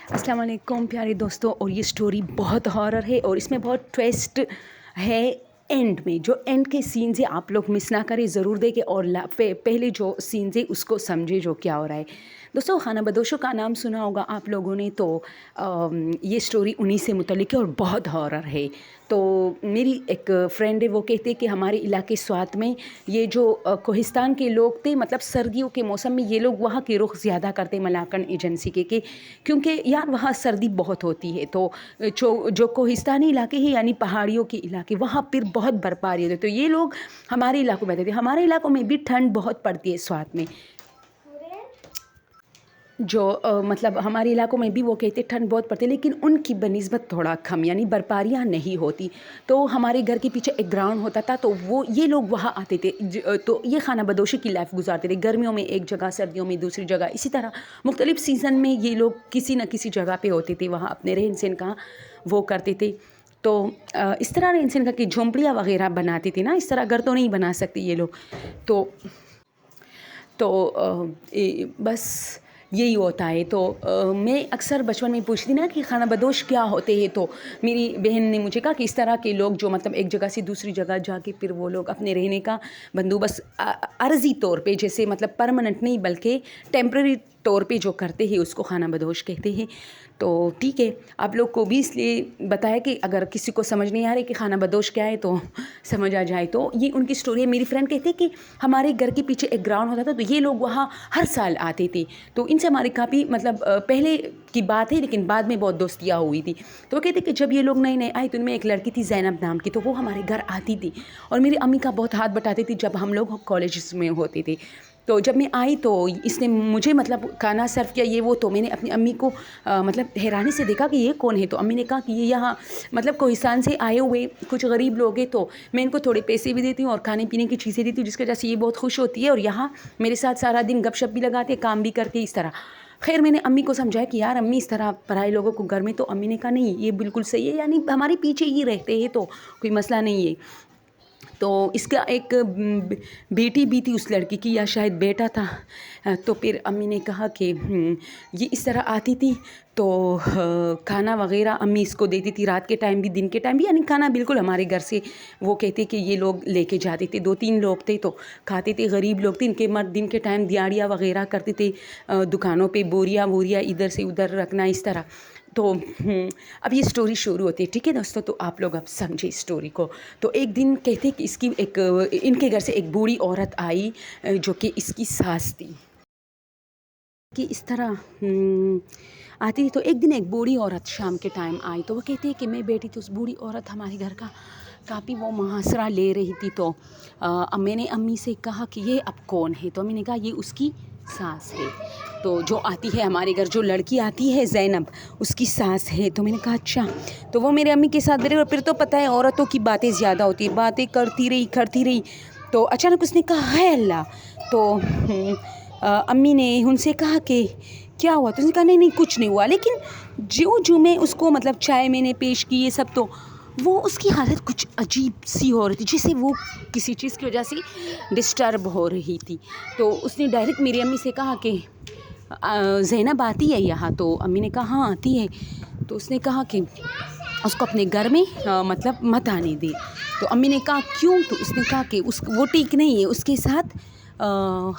السلام علیکم پیارے دوستوں، اور یہ سٹوری بہت ہارر ہے اور اس میں بہت ٹویسٹ ہے اینڈ میں. جو اینڈ کے سینز ہیں آپ لوگ مس نہ کریں، ضرور دیکھیں اور پہلے جو سینز ہیں اس کو سمجھے جو کیا ہو رہا ہے. دوستوں، خانہ بدوشوں کا نام سنا ہوگا آپ لوگوں نے، تو یہ سٹوری انہی سے متعلق ہے اور بہت ہارر ہے. تو میری ایک فرینڈ ہے، وہ کہتے کہ ہمارے علاقے سوات میں یہ جو کوہستان کے لوگ تھے، مطلب سردیوں کے موسم میں یہ لوگ وہاں کے رخ زیادہ کرتے ملاکنڈ ایجنسی کے کیونکہ یار وہاں سردی بہت ہوتی ہے. تو جو کوہستانی علاقے ہیں یعنی پہاڑیوں کے علاقے، وہاں پھر بہت برفباری ہوتی ہے. تو یہ لوگ ہمارے علاقوں میں آتے تھے. ہمارے علاقوں میں بھی ٹھنڈ بہت پڑتی ہے سوات میں. جو مطلب ہمارے علاقوں میں بھی وہ کہتے ٹھنڈ بہت پڑتی ہے، لیکن ان کی بنسبت تھوڑا کم، یعنی برفباریاں نہیں ہوتی. تو ہمارے گھر کے پیچھے ایک گراؤنڈ ہوتا تھا، تو یہ لوگ وہاں آتے تھے. تو یہ خانہ بدوشی کی لائف گزارتے تھے. گرمیوں میں ایک جگہ، سردیوں میں دوسری جگہ، اسی طرح مختلف سیزن میں یہ لوگ کسی نہ کسی جگہ پہ ہوتے تھے. وہاں اپنے رہن سہن کا وہ کرتے تھے. تو اس طرح رہن سہن کا کہ جھونپڑیاں وغیرہ بناتے تھے نا، اس طرح گھر تو نہیں بنا سکتے یہ لوگ. تو بس یہی ہوتا ہے. تو میں اکثر بچپن میں پوچھتی نا کہ خانہ بدوش کیا ہوتے ہیں، تو میری بہن نے مجھے کہا کہ اس طرح کے لوگ جو مطلب ایک جگہ سے دوسری جگہ جا کے پھر وہ لوگ اپنے رہنے کا بندوبست عرضی طور پہ، جیسے مطلب پرماننٹ نہیں بلکہ ٹیمپرری طور پہ جو کرتے ہیں اس کو خانہ بدوش کہتے ہیں. تو ٹھیک ہے، آپ لوگ کو بھی اس لیے بتایا کہ اگر کسی کو سمجھ نہیں آ رہی کہ خانہ بدوش کیا ہے تو سمجھ آ جائے. تو یہ ان کی سٹوری ہے. میری فرینڈ کہتے کہ ہمارے گھر کے پیچھے ایک گراؤنڈ ہوتا تھا، تو یہ لوگ وہاں ہر سال آتے تھے. تو ان سے ہماری کافی مطلب پہلے کی بات ہے، لیکن بعد میں بہت دوستیاں ہوئی تھی. تو وہ کہتے کہ جب یہ لوگ نئے نئے آئے تو ان میں ایک لڑکی تھی زینب نام کی، تو وہ ہمارے گھر آتی تھی اور میری امی کا بہت ہاتھ بٹاتی تھی جب ہم لوگ کالجز میں ہوتے تھے. تو جب میں آئی تو اس نے مجھے مطلب کھانا سرو کیا یہ وہ. تو میں نے اپنی امی کو مطلب حیرانی سے دیکھا کہ یہ کون ہے. تو امی نے کہا کہ یہ یہاں مطلب کوہستان سے آئے ہوئے کچھ غریب لوگ ہیں، تو میں ان کو تھوڑے پیسے بھی دیتی ہوں اور کھانے پینے کی چیزیں دیتی ہوں، جس کی وجہ سے یہ بہت خوش ہوتی ہے اور یہاں میرے ساتھ سارا دن گپ شپ بھی لگاتے، کام بھی کرتے اس طرح. خیر میں نے امی کو سمجھایا کہ یار امی اس طرح پرائے لوگوں کو گھر میں. تو امی نے کہا نہیں یہ بالکل صحیح ہے، یعنی ہمارے پیچھے ہی رہتے ہیں تو کوئی مسئلہ نہیں ہے. تو اس کا ایک بیٹی بھی تھی اس لڑکی کی، یا شاید بیٹا تھا. تو پھر امی نے کہا کہ یہ اس طرح آتی تھی تو کھانا وغیرہ امی اس کو دیتی تھی، رات کے ٹائم بھی دن کے ٹائم بھی، یعنی کھانا بالکل ہمارے گھر سے وہ کہتے کہ یہ لوگ لے کے جاتے تھے. 2-3 لوگ تھے تو کھاتے تھے. غریب لوگ تھے، ان کے مرد دن کے ٹائم دیاڑیاں وغیرہ کرتے تھے دکانوں پہ، بوریاں ادھر سے ادھر رکھنا اس طرح. تو اب یہ سٹوری شروع ہوتی ہے. ٹھیک ہے دوستوں، تو آپ لوگ اب سمجھے اسٹوری کو. تو ایک دن کہتے کہ اس کی ان کے گھر سے ایک بوڑھی عورت آئی جو کہ اس کی ساس تھی کہ اس طرح آتی تھی. تو ایک دن ایک بوڑھی عورت شام کے ٹائم آئی. تو وہ کہتی ہے کہ میں بیٹھی تھی، اس بوڑھی عورت ہمارے گھر کا کافی وہ محاصرہ لے رہی تھی. تو میں نے امی سے کہا کہ یہ اب کون ہے؟ تو امی نے کہا یہ اس کی ساس ہے. تو جو آتی ہے ہمارے گھر، جو لڑکی آتی ہے زینب، اس کی ساس ہے. تو میں نے کہا اچھا. تو وہ میرے امی کے ساتھ بیٹھے، اور پھر تو پتہ ہے عورتوں کی باتیں زیادہ ہوتی ہیں، باتیں کرتی رہی. تو اچانک اس نے کہا ہے اللہ. تو امی نے ان سے کہا کہ کیا ہوا؟ تو اس نے کہا نہیں کچھ نہیں ہوا. لیکن جو میں اس کو مطلب چائے میں نے پیش کی یہ سب، تو وہ اس کی حالت کچھ عجیب سی ہو رہی تھی، جیسے وہ کسی چیز کی وجہ سے ڈسٹرب ہو رہی تھی. تو اس نے ڈائریکٹ میری امی سے کہا کہ زینب آتی ہے یہاں؟ تو امی نے کہا ہاں آتی ہے. تو اس نے کہا کہ اس کو اپنے گھر میں مطلب مت آنے دے. تو امی نے کہا کیوں؟ تو اس نے کہا کہ وہ ٹھیک نہیں ہے، اس کے ساتھ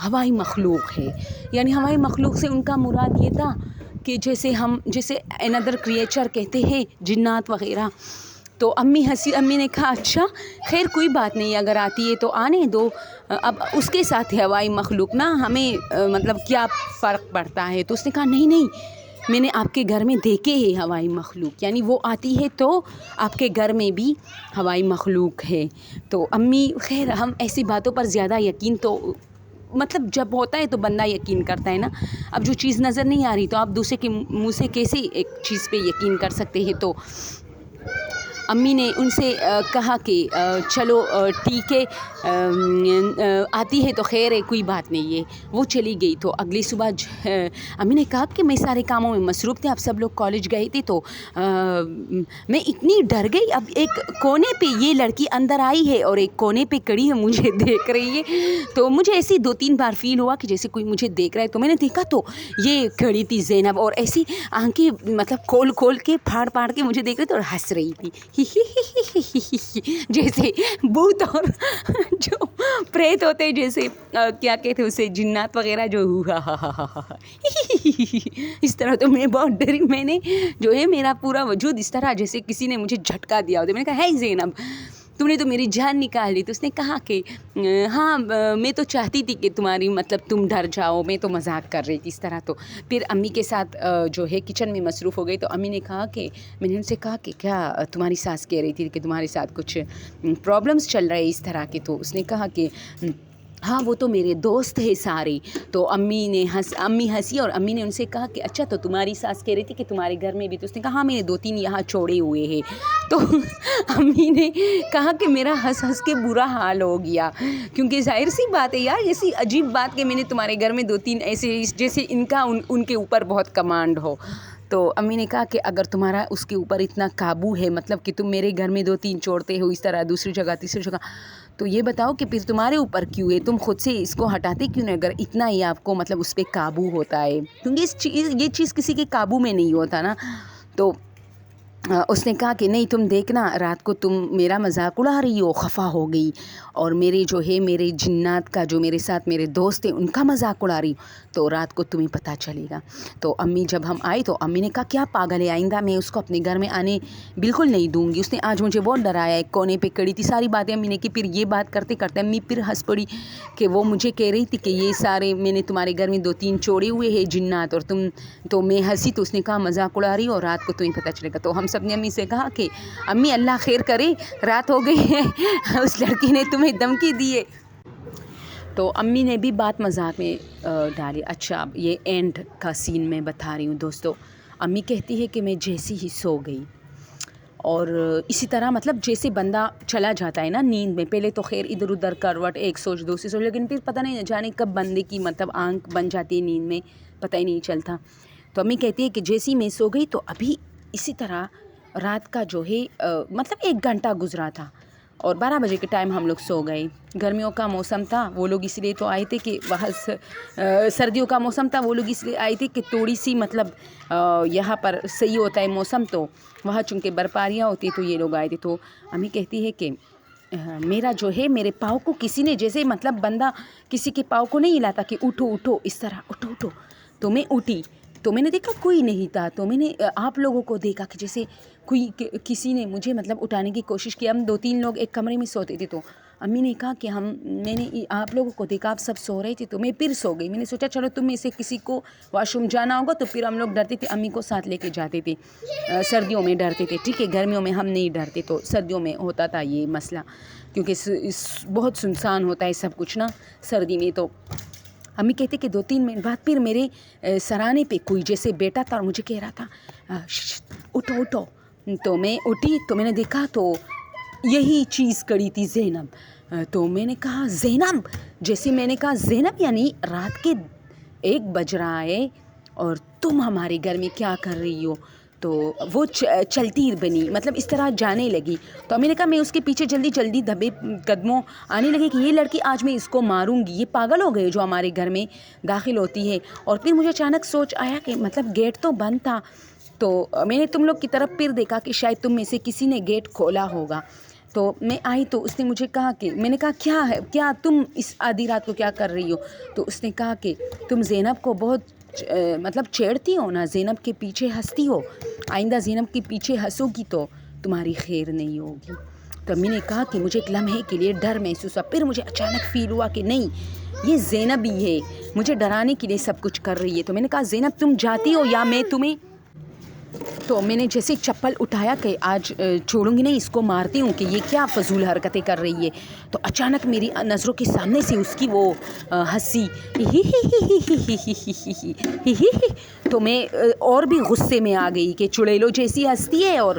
ہوائی مخلوق ہے. یعنی ہوائی مخلوق سے ان کا مراد یہ تھا کہ جیسے another creature کہتے ہیں، جنات وغیرہ. تو امی نے کہا اچھا خیر کوئی بات نہیں، اگر آتی ہے تو آنے دو. اب اس کے ساتھ ہے ہوائی مخلوق نا، ہمیں مطلب کیا فرق پڑتا ہے؟ تو اس نے کہا نہیں میں نے آپ کے گھر میں دیکھے ہے ہوائی مخلوق، یعنی وہ آتی ہے تو آپ کے گھر میں بھی ہوائی مخلوق ہے. تو امی خیر ہم ایسی باتوں پر زیادہ یقین تو مطلب جب ہوتا ہے تو بندہ یقین کرتا ہے نا. اب جو چیز نظر نہیں آ رہی تو آپ دوسرے کے منہ سے کیسے ایک چیز پہ یقین کر سکتے ہیں؟ امی نے ان سے کہا کہ چلو ٹھیک ہے، آتی ہے تو خیر ہے، کوئی بات نہیں ہے. وہ چلی گئی. تو اگلی صبح امی نے کہا کہ میں سارے کاموں میں مصروف تھے، اب سب لوگ کالج گئے تھے تو میں اتنی ڈر گئی. اب ایک کونے پہ یہ لڑکی اندر آئی ہے اور ایک کونے پہ کڑی ہے، مجھے دیکھ رہی ہے. تو مجھے ایسے 2-3 بار فیل ہوا کہ جیسے کوئی مجھے دیکھ رہا ہے. تو میں نے دیکھا تو یہ کھڑی تھی زینب، اور ایسی آنکھیں مطلب کھول کے پھاڑ کے مجھے دیکھ رہی تھی اور ہنس رہی تھی جیسے بھوت اور جو پریت ہوتے ہیں، جیسے کیا کہتے ہیں اسے، جنات وغیرہ جو اس طرح. تو میں بہت ڈری. میں نے جو ہے میرا پورا وجود اس طرح جیسے کسی نے مجھے جھٹکا دیا ہوتا. میں نے کہا ہے زینب، تم نے تو میری جان نکال لی. تو اس نے کہا کہ ہاں میں تو چاہتی تھی کہ تمہاری مطلب تم ڈر جاؤ، میں تو مذاق کر رہی تھی اس طرح. تو پھر امی کے ساتھ جو ہے کچن میں مصروف ہو گئی. تو امی نے کہا کہ میں نے ان سے کہا کہ کیا تمہاری ساس کہہ رہی تھی کہ تمہارے ساتھ کچھ پرابلمس چل رہے ہیں اس طرح کے. تو اس نے کہا کہ ہاں وہ تو میرے دوست ہے سارے. تو امی ہنسی اور امی نے ان سے کہا کہ اچھا تو تمہاری ساس کہہ رہی تھی کہ تمہارے گھر میں بھی. تو اس نے کہا ہاں میں نے 2-3 یہاں چھوڑے ہوئے ہیں. تو امی نے کہا کہ میرا ہنس کے برا حال ہو گیا، کیونکہ ظاہر سی بات ہے یار، ایسی عجیب بات کہ میں نے تمہارے گھر میں 2-3 ایسے جیسے ان کا ان کے اوپر بہت کمانڈ ہو. تو امی نے کہا کہ اگر تمہارا اس کے اوپر اتنا قابو ہے، مطلب کہ تم میرے گھر میں 2-3 چھوڑتے ہو اس طرح، دوسری جگہ تیسری جگہ، تو یہ بتاؤ کہ پھر تمہارے اوپر کیوں ہے، تم خود سے اس کو ہٹاتے کیوں نہیں اگر اتنا ہی آپ کو مطلب اس پہ قابو ہوتا ہے، کیونکہ یہ چیز کسی کے قابو میں نہیں ہوتا نا. تو اس نے کہا کہ نہیں تم دیکھنا، رات کو تم میرا مذاق اڑا رہی ہو، خفا ہو گئی، اور میرے جو ہے میرے جنات کا جو میرے ساتھ میرے دوست ہیں ان کا مذاق اڑا رہی ہو، تو رات کو تمہیں پتہ چلے گا. تو امی جب ہم آئے تو امی نے کہا کیا پاگل ہے، آئندہ میں اس کو اپنے گھر میں آنے بالکل نہیں دوں گی، اس نے آج مجھے بہت ڈرایا. ایک کونے پہ کڑی تھی، ساری باتیں امی نے کی. پھر یہ بات کرتے کرتے امی پھر ہنس پڑی کہ وہ مجھے کہہ رہی تھی کہ یہ سارے میں نے تمہارے گھر میں 2-3 چھوڑے ہوئے ہیں جنات، اور تم تو میں ہنسی. تو اس نے کہا مذاق اڑا رہی ہو اور رات کو تمہیں پتہ چلے گا. تو ہم سب نے امی سے کہا کہ امی اللہ خیر کرے، رات ہو گئی ہے، اس لڑکی نے تمہیں دھمکی دی ہے. تو امی نے بھی بات مذاق میں ڈالی. اچھا اب یہ اینڈ کا سین میں بتا رہی ہوں دوستو. امی کہتی ہے کہ میں جیسی ہی سو گئی، اور اسی طرح مطلب جیسے بندہ چلا جاتا ہے نا نیند میں، پہلے تو خیر ادھر ادھر کروٹ ایک سوچ دوسری سوچ، لیکن پھر پتہ نہیں جانے کب بندے کی مطلب آنکھ بن جاتی ہے نیند میں، پتہ ہی نہیں چلتا. تو امی کہتی ہے کہ جیسی میں سو گئی تو ابھی اسی طرح رات کا جو ہے مطلب 1 گھنٹہ گزرا تھا، اور 12 بجے کے ٹائم ہم لوگ سو گئے. گرمیوں کا موسم تھا، وہ لوگ اس لیے تو آئے تھے کہ وہاں سردیوں کا موسم تھا، وہ لوگ اس لیے آئے تھے کہ تھوڑی سی مطلب یہاں پر صحیح ہوتا ہے موسم، تو وہاں چونکہ برفاریاں ہوتی ہیں تو یہ لوگ آئے تھے. تو امی کہتی ہے کہ میرا جو ہے میرے پاؤں کو کسی نے جیسے مطلب بندہ کسی کے پاؤں کو نہیں ہلاتا کہ اٹھو اٹھو اس طرح اٹھو، تو میں اٹھی. تو میں نے دیکھا کوئی نہیں تھا. تو میں نے آپ لوگوں کو دیکھا کہ جیسے کوئی کسی نے مجھے مطلب اٹھانے کی کوشش کی. ہم 2-3 لوگ ایک کمرے میں سوتے تھے. تو امی نے کہا کہ میں نے آپ لوگوں کو دیکھا آپ سب سو رہے تھے. تو میں پھر سو گئی. میں نے سوچا چلو تم میں سے کسی کو واش روم جانا ہوگا. تو پھر ہم لوگ ڈرتے تھے، امی کو ساتھ لے کے جاتے تھے. سردیوں میں ڈرتے تھے، ٹھیک ہے، گرمیوں میں ہم نہیں ڈرتے. تو سردیوں میں ہوتا تھا یہ مسئلہ، کیونکہ بہت سنسان ہوتا ہے سب کچھ نا سردی میں. تو امی کہتے کہ 2-3 منٹ بعد پھر میرے سرانے پہ کوئی جیسے بیٹا تھا اور مجھے کہہ رہا تھا اٹھو اٹھو. تو میں اٹھی تو میں نے دیکھا تو یہی چیز کڑی تھی زینب. تو میں نے کہا زینب، جیسے میں نے کہا زینب یعنی رات کے 1 بج رہا ہے اور تم ہمارے گھر میں کیا کر رہی ہو. تو وہ چلتی بنی، مطلب اس طرح جانے لگی. تو میں نے کہا میں اس کے پیچھے جلدی دبے قدموں آنے لگے کہ یہ لڑکی آج میں اس کو ماروں گی، یہ پاگل ہو گئے جو ہمارے گھر میں داخل ہوتی ہے. اور پھر مجھے اچانک سوچ آیا کہ مطلب گیٹ تو بند تھا. تو میں نے تم لوگ کی طرف پھر دیکھا کہ شاید تم میں سے کسی نے گیٹ کھولا ہوگا. تو میں آئی تو اس نے مجھے کہا کہ میں نے کہا کیا ہے، کیا تم اس آدھی رات کو کیا کر رہی ہو. تو اس نے کہا کہ تم زینب کو بہت مطلب چھیڑتی ہو نا، زینب کے پیچھے ہنستی ہو، آئندہ زینب کے پیچھے ہنسو گی تو تمہاری خیر نہیں ہوگی. تو امی نے کہا کہ مجھے ایک لمحے کے لیے ڈر محسوس ہوا. پھر مجھے اچانک فیل ہوا کہ نہیں یہ زینب ہی ہے، مجھے ڈرانے کے لیے سب کچھ کر رہی ہے. تو میں نے کہا زینب تم جاتی ہو یا میں تمہیں تو میں نے جیسے چپل اٹھایا کہ آج چھوڑوں گی نہیں، اس کو مارتی ہوں کہ یہ کیا فضول حرکتیں کر رہی ہے، تو اچانک میری نظروں کے سامنے سے اس کی وہ ہنسی، تو میں اور بھی غصے میں آ گئی کہ چڑیلوں جیسی ہنستی ہے، اور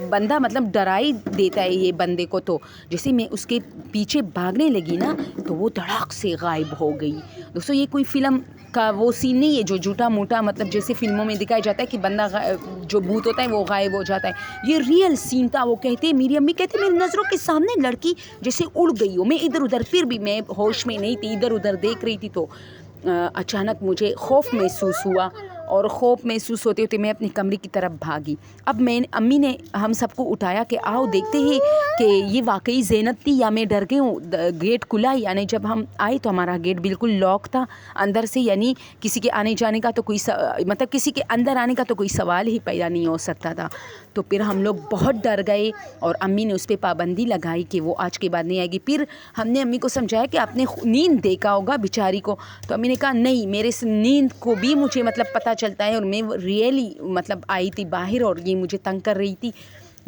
بندہ مطلب ڈرا ہی دیتا ہے یہ بندے کو. تو جیسے میں اس کے پیچھے بھاگنے لگی نا تو وہ دھڑاک سے غائب ہو گئی. دوستو یہ کوئی فلم کا وہ سین نہیں ہے جو جھوٹا موٹا مطلب جیسے فلموں میں دکھایا جاتا ہے کہ بندہ جو بھوت ہوتا ہے وہ غائب ہو جاتا ہے. یہ ریئل سین تھا. وہ کہتے میری امی کہتے میری نظروں کے سامنے لڑکی جیسے اڑ گئی ہو. میں ادھر ادھر، پھر بھی میں ہوش میں نہیں تھی، ادھر ادھر دیکھ رہی تھی. تو اچانک مجھے خوف محسوس ہوا، اور خوف محسوس ہوتے ہوتے میں اپنے کمرے کی طرف بھاگی. اب امی نے ہم سب کو اٹھایا کہ آؤ دیکھتے ہیں کہ یہ واقعی زینت تھی یا میں ڈر گئی ہوں. گیٹ کھلا، یعنی جب ہم آئے تو ہمارا گیٹ بالکل لاک تھا اندر سے، یعنی کسی کے آنے جانے کا تو کوئی مطلب کسی کے اندر آنے کا تو کوئی سوال ہی پیدا نہیں ہو سکتا تھا. تو پھر ہم لوگ بہت ڈر گئے، اور امی نے اس پہ پابندی لگائی کہ وہ آج کے بعد نہیں آئے گی. پھر ہم نے امی کو سمجھایا کہ آپ نے نیند دیکھا ہوگا بیچاری کو. تو امی نے کہا نہیں، میرے نیند کو بھی مجھے مطلب پتہ چلتا ہے، اور میں ریئلی مطلب آئی تھی باہر اور یہ مجھے تنگ کر رہی تھی.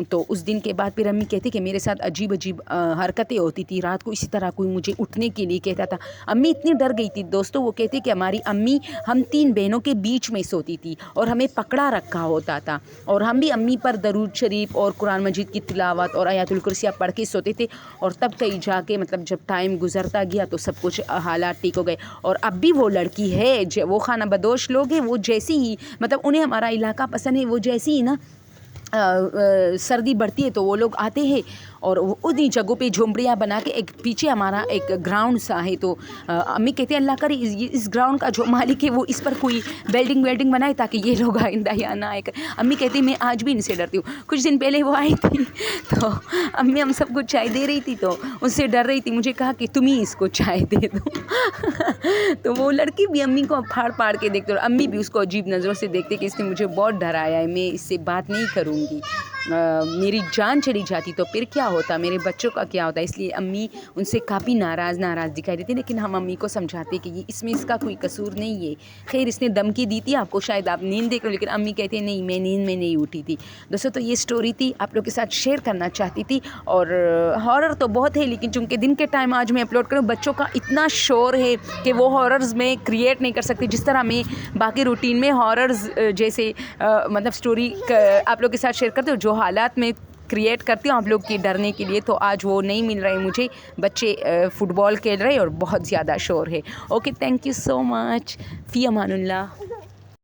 تو اس دن کے بعد پھر امی کہتی کہ میرے ساتھ عجیب عجیب حرکتیں ہوتی تھی رات کو. اسی طرح کوئی مجھے اٹھنے کے لیے کہتا تھا. امی اتنی ڈر گئی تھی دوستو. وہ کہتی کہ ہماری امی ہم 3 بہنوں کے بیچ میں سوتی تھی اور ہمیں پکڑا رکھا ہوتا تھا، اور ہم بھی امی پر درود شریف اور قرآن مجید کی تلاوت اور آیات الکرسیہ پڑھ کے سوتے تھے. اور تب کہیں جا کے مطلب جب ٹائم گزرتا گیا تو سب کچھ حالات ٹھیک ہو گئے. اور اب بھی وہ لڑکی ہے، وہ خانہ بدوش لوگ ہیں، وہ جیسی ہی مطلب انہیں ہمارا علاقہ پسند ہے، وہ جیسی ہی نا سردی بڑھتی ہے تو وہ لوگ آتے ہیں اور انہیں جگہوں پہ جھونپڑیاں بنا کے. ایک پیچھے ہمارا ایک گراؤنڈ سا ہے، تو امی کہتے ہیں اللہ کرے اس گراؤنڈ کا جو مالک ہے وہ اس پر کوئی بیلڈنگ بنائے تاکہ یہ لوگ آئندہ یا نہ آئے. امی کہتی ہیں میں آج بھی ان سے ڈرتی ہوں. کچھ دن پہلے وہ آئی تھی تو امی ہم سب کو چائے دے رہی تھی تو اس سے ڈر رہی تھی. مجھے کہا کہ تم ہی اس کو چائے دے دو. تو وہ لڑکی بھی امی کو پھاڑ کے دیکھتے، اور امی بھی اس کو عجیب نظروں سے دیکھتے کہ اس نے مجھے بہت ڈرایا ہے، میں اس سے بات نہیں کروں گی، میری جان چلی جاتی تو پھر کیا ہوتا، میرے بچوں کا کیا ہوتا. اس لیے امی ان سے کافی ناراض دکھائی دیتی. لیکن ہم امی کو سمجھاتے کہ یہ اس کا کوئی قصور نہیں ہے. خیر اس نے دھمکی دی تھی آپ کو، شاید آپ نیند دیکھ رہے، لیکن امی کہتے ہیں نہیں میں نیند میں نہیں اٹھی تھی. دوستوں تو یہ سٹوری تھی، آپ لوگ کے ساتھ شیئر کرنا چاہتی تھی. اور ہارر تو بہت ہے، لیکن چونکہ دن کے ٹائم آج میں اپلوڈ کروں، بچوں کا اتنا شور ہے کہ وہ ہاررز میں کریٹ نہیں کر سکتے جس طرح میں باقی روٹین میں ہاررز جیسے مطلب سٹوری آپ لوگ کے ساتھ شیئر کرتے ہو، جو حالات میں کریٹ کرتی ہوں آپ لوگ کی ڈرنے کے لیے. تو آج وہ نہیں مل رہے مجھے. بچے فٹ بال کھیل رہے اور بہت زیادہ شور ہے. اوکے، تھینک یو سو مچ. فی امان اللہ.